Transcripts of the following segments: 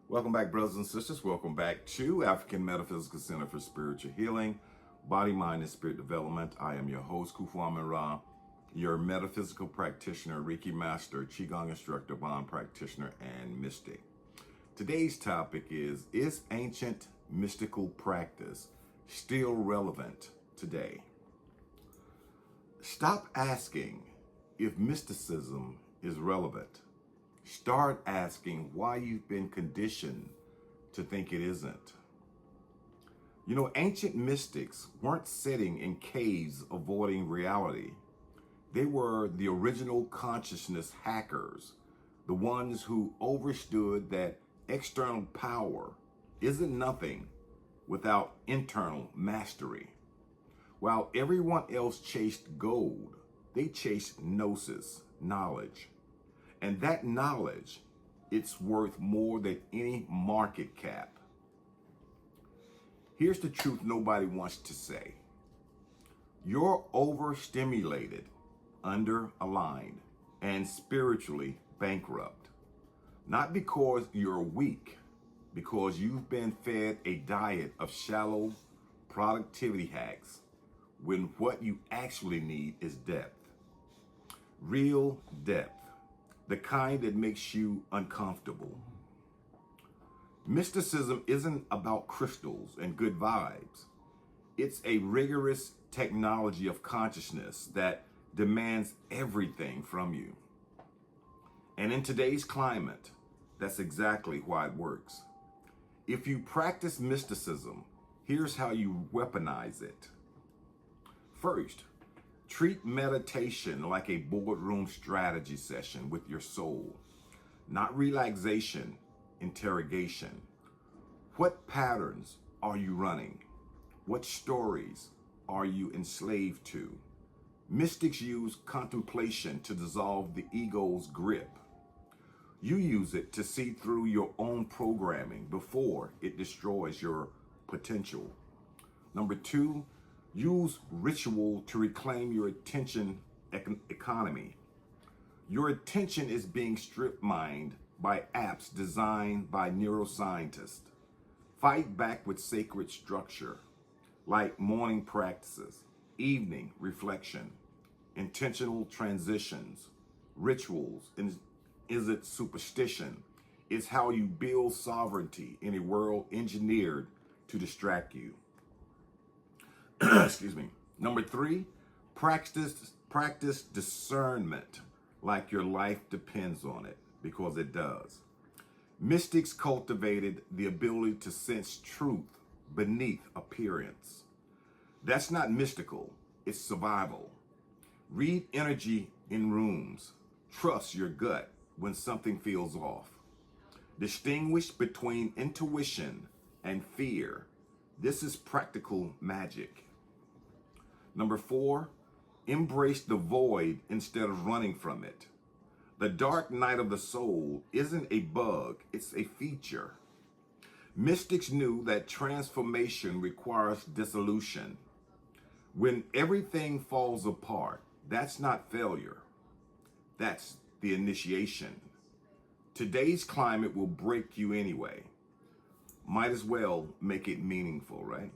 Welcome back, brothers and sisters. Welcome back to African Metaphysical Center for Spiritual Healing, Body, Mind, and Spirit Development. I am your host, Kufuama Ra, your metaphysical practitioner, Reiki master, Qigong instructor, bond practitioner, and mystic. Today's topic is ancient mystical practice still relevant today? Stop asking if mysticism is relevant. Start asking why you've been conditioned to think it isn't. You know, ancient mystics weren't sitting in caves avoiding reality. They were the original consciousness hackers, the ones who understood that external power isn't nothing without internal mastery. While everyone else chased gold, they chased gnosis, knowledge. And that knowledge, it's worth more than any market cap. Here's the truth nobody wants to say. You're overstimulated, underaligned, and spiritually bankrupt. Not because you're weak, because you've been fed a diet of shallow productivity hacks, when what you actually need is depth. Real depth. The kind that makes you uncomfortable. Mysticism isn't about crystals and good vibes. It's a rigorous technology of consciousness that demands everything from you. And in today's climate, that's exactly why it works. If you practice mysticism, here's how you weaponize it. First, treat meditation like a boardroom strategy session with your soul, not relaxation, interrogation. What patterns are you running? What stories are you enslaved to? Mystics use contemplation to dissolve the ego's grip. You use it to see through your own programming before it destroys your potential. Number two, use ritual to reclaim your attention economy. Your attention is being strip mined by apps designed by neuroscientists. Fight back with sacred structure, like morning practices, evening reflection, intentional transitions, rituals. Is it superstition? It's how you build sovereignty in a world engineered to distract you. Excuse me. Number three, practice discernment like your life depends on it, because it does. Mystics cultivated the ability to sense truth beneath appearance. That's not mystical, it's survival. Read energy in rooms. Trust your gut when something feels off. Distinguish between intuition and fear. This is practical magic. Number four, embrace the void instead of running from it. The dark night of the soul isn't a bug, it's a feature. Mystics knew that transformation requires dissolution. When everything falls apart, that's not failure. That's the initiation. Today's climate will break you anyway. Might as well make it meaningful, right?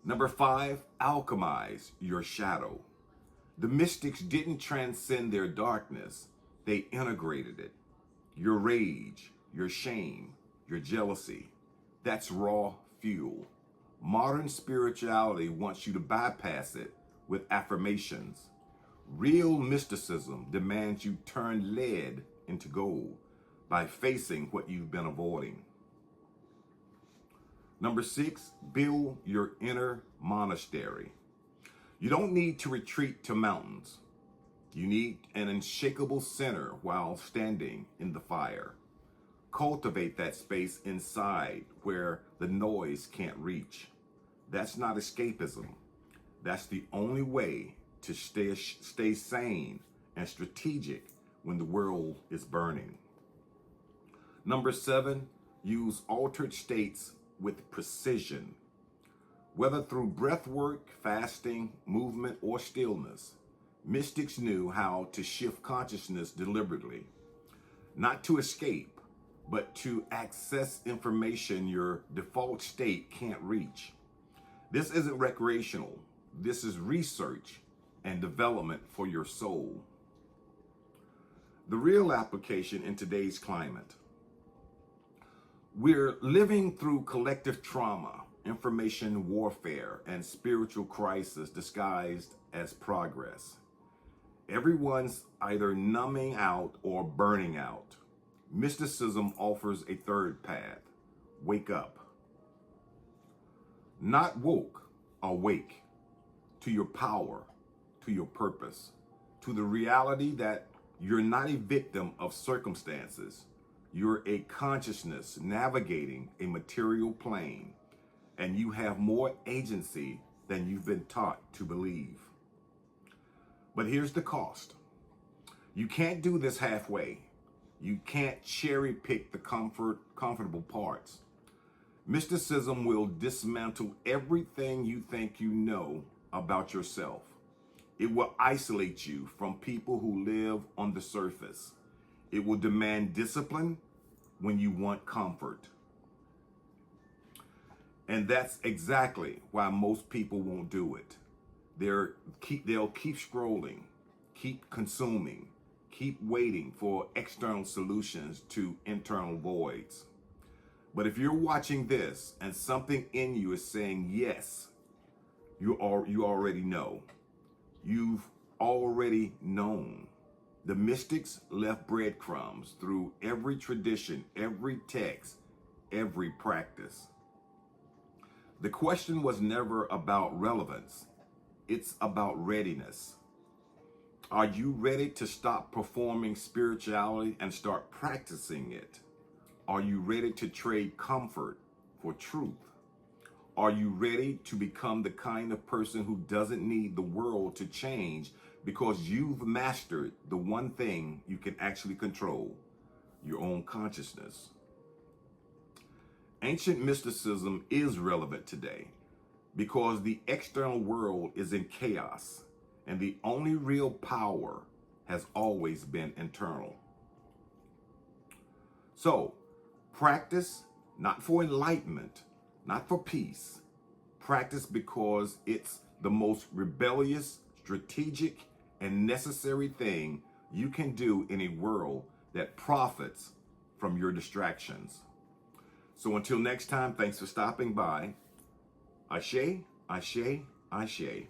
Number five, alchemize your shadow. The mystics didn't transcend their darkness, they integrated it. Your rage, your shame, your jealousy, that's raw fuel. Modern spirituality wants you to bypass it with affirmations. Real mysticism demands you turn lead into gold by facing what you've been avoiding. Number six, build your inner monastery. You don't need to retreat to mountains. You need an unshakable center while standing in the fire. Cultivate that space inside where the noise can't reach. That's not escapism. That's the only way to stay sane and strategic when the world is burning. Number seven, use altered states with precision. Whether through breath work, fasting, movement, or stillness, mystics knew how to shift consciousness deliberately, not to escape, but to access information your default state can't reach. This isn't recreational. This is research and development for your soul. The real application in today's climate. We're living through collective trauma, information warfare, and spiritual crisis disguised as progress. Everyone's either numbing out or burning out. Mysticism offers a third path. Wake up. Not woke, awake to your power, to your purpose, to the reality that you're not a victim of circumstances. You're a consciousness navigating a material plane, and you have more agency than you've been taught to believe. But here's the cost. You can't do this halfway. You can't cherry pick the comfortable parts. Mysticism will dismantle everything you think you know about yourself. It will isolate you from people who live on the surface. It will demand discipline when you want comfort. And that's exactly why most people won't do it. They'll keep scrolling, keep consuming, keep waiting for external solutions to internal voids. But if you're watching this and something in you is saying yes, you already know. You've already known. The mystics left breadcrumbs through every tradition, every text, every practice. The question was never about relevance. It's about readiness. Are you ready to stop performing spirituality and start practicing it? Are you ready to trade comfort for truth? Are you ready to become the kind of person who doesn't need the world to change because you've mastered the one thing you can actually control, your own consciousness? Ancient mysticism is relevant today because the external world is in chaos, and the only real power has always been internal. So, practice not for enlightenment, not for peace. Practice because it's the most rebellious, strategic, and necessary thing you can do in a world that profits from your distractions. So until next time, thanks for stopping by. Ashe, ashe, ashe.